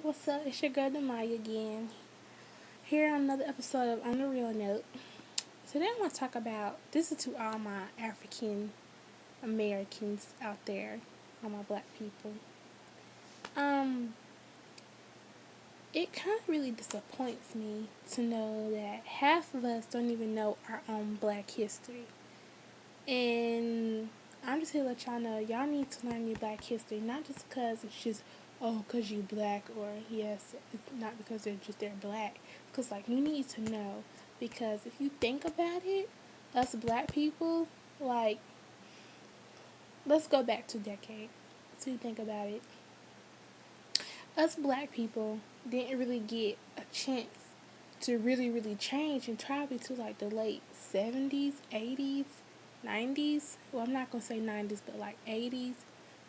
What's up? It's your girl Demaya again. Here on another episode of On the Real Note. Today I want to talk about, this is to all my African Americans out there, all my black people. Um, it kind of really disappoints me to know that half of us don't even know our own black history. And I'm just here to let y'all know, y'all need to learn your black history, not just because it's just, oh, because you black, or yes, it's not because they're black. Because, like, you need to know, because if you think about it, us black people, like, let's go back 2 decades. So you think about it. Us black people didn't really get a chance to really change and probably to like the late 70s, 80s, 90s. Well, I'm not going to say 90s, but like 80s,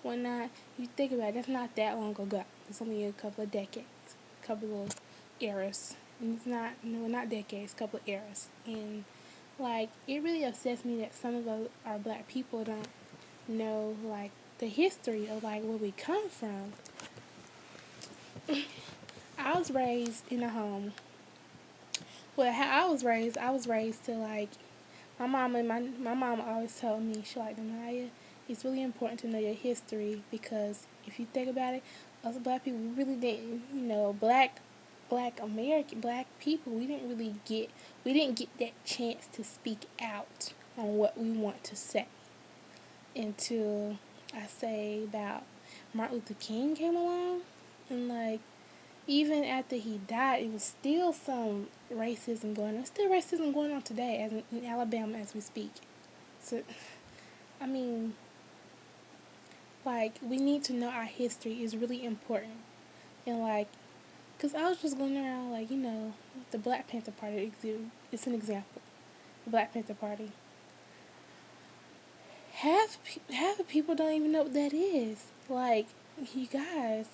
whatnot. You think about it, that's not that long ago. It's only a couple of decades, a couple of eras. And it's not decades, couple of eras. And like, it really upsets me that some of our black people don't know like the history of like where we come from. I was raised in a home. Well, how I was raised to like my mom always told me, she like, Maya, it's really important to know your history, because if you think about it, us black people really didn't, black people, we didn't get that chance to speak out on what we want to say until I say about Martin Luther King came along, and like even after he died, it was still some racism going on. Still racism going on today, as in Alabama as we speak. So, I mean, like, we need to know our history is really important. And, like, because I was just going around, like, the Black Panther Party, it's an example. The Black Panther Party. Half the people don't even know what that is. Like, you guys,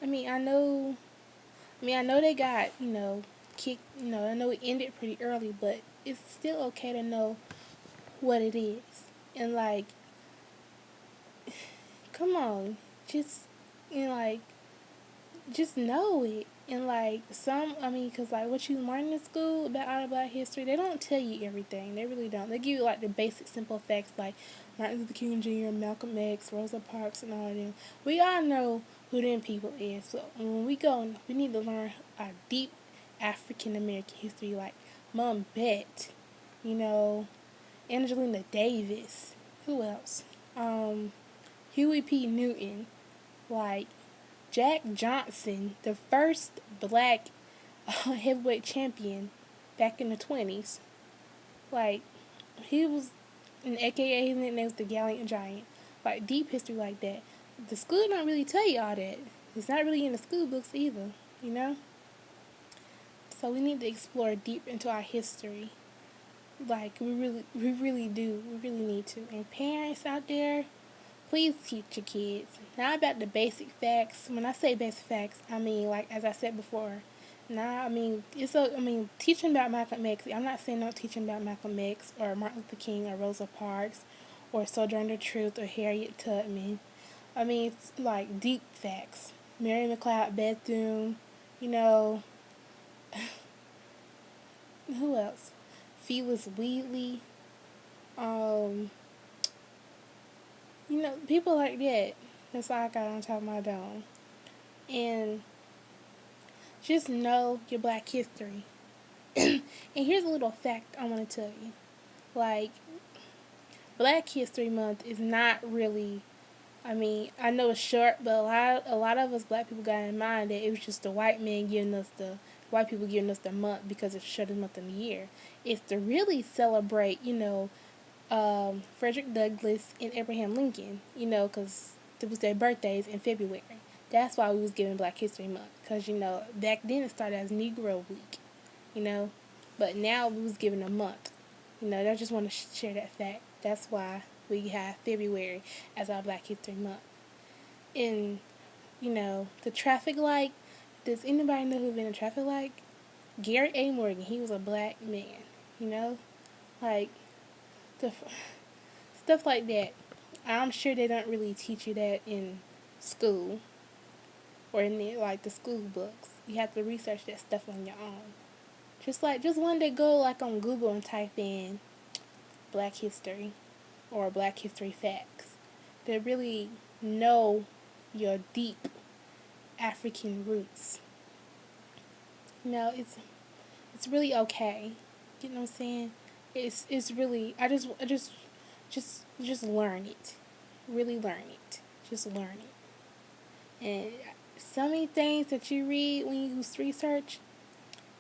I mean, I know they got, kicked, I know it ended pretty early, but it's still okay to know what it is. And, like, come on, just, like, just know it. And, like, because, like, what you learn in school about all about history, they don't tell you everything. They really don't. They give you, like, the basic, simple facts, like Martin Luther King Jr., Malcolm X, Rosa Parks, and all of them. We all know who them people is. So, when we go, we need to learn our deep African American history, like Mom Bet, Angelina Davis. Who else? Huey P. Newton, like Jack Johnson, the first black heavyweight champion back in the 20s. Like, he was, aka his nickname was the Gallant Giant. Like, deep history like that. The school don't really tell you all that. It's not really in the school books either, So we need to explore deep into our history. Like, we really do. We really need to. And parents out there, please teach your kids. Not about the basic facts. When I say basic facts, I mean, like, as I said before, teaching about Malcolm X. I'm not saying don't teach about Malcolm X or Martin Luther King or Rosa Parks or Sojourner Truth or Harriet Tubman. I mean, it's like deep facts. Mary McLeod Bethune, who else? Phyllis Wheatley. People like that. That's all I got on top of my dome. And just know your black history. And here's a little fact I want to tell you. Like, Black History Month is not really, I know it's short, but a lot of us black people got in mind that it was just the white people giving us the month because it's the shortest month in the year. It's to really celebrate, Frederick Douglass and Abraham Lincoln, because it was their birthdays in February. That's why we was giving Black History Month, because, back then it started as Negro Week, but now we was giving a month. I just want to share that fact. That's why we have February as our Black History Month. And, the traffic light, does anybody know who been a traffic light? Gary A. Morgan, he was a black man, like, stuff like that. I'm sure they don't really teach you that in school. or in the, like the school books. You have to research that stuff on your own. Just one day go like on Google and type in Black History or Black History facts to really know your deep African roots. It's really okay. You know what I'm saying? It's really just learn it. Really learn it. Just learn it. And so many things that you read when you use research,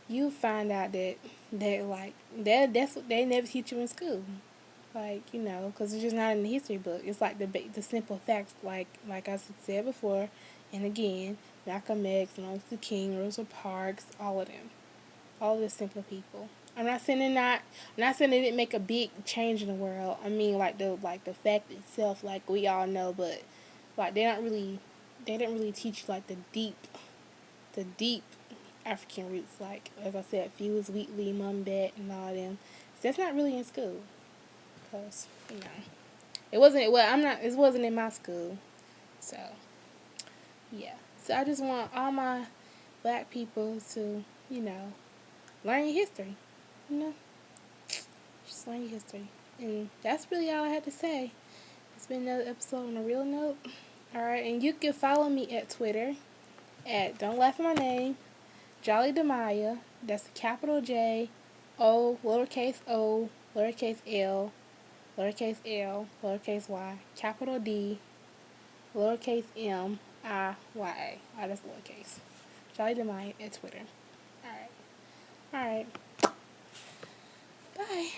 you find out that's what they never teach you in school. Like, because it's just not in the history book. It's like the simple facts, like I said before, and again, Malcolm X, Martin Luther King, Rosa Parks, all of them, all of the simple people. I'm not saying they didn't make a big change in the world. I mean, like the fact itself, like we all know, but like they didn't really teach like the deep African roots. Like as I said, Fewers, Wheatley, Mumbet, and all of them. So that's not really in school. Cause it wasn't. Well, I'm not. It wasn't in my school. So yeah. So I just want all my black people to learn your history. You know, just learn your history. And that's really all I had to say. It's been another episode on a real note. Alright, and you can follow me at Twitter at Don't Laugh at My Name, Jolly Demaya. That's a capital J, O, lowercase O, lowercase L, lowercase L, lowercase Y, capital D, lowercase M, I, Y, A. Oh, that's lowercase. Jolly Demaya at Twitter. Alright. Bye.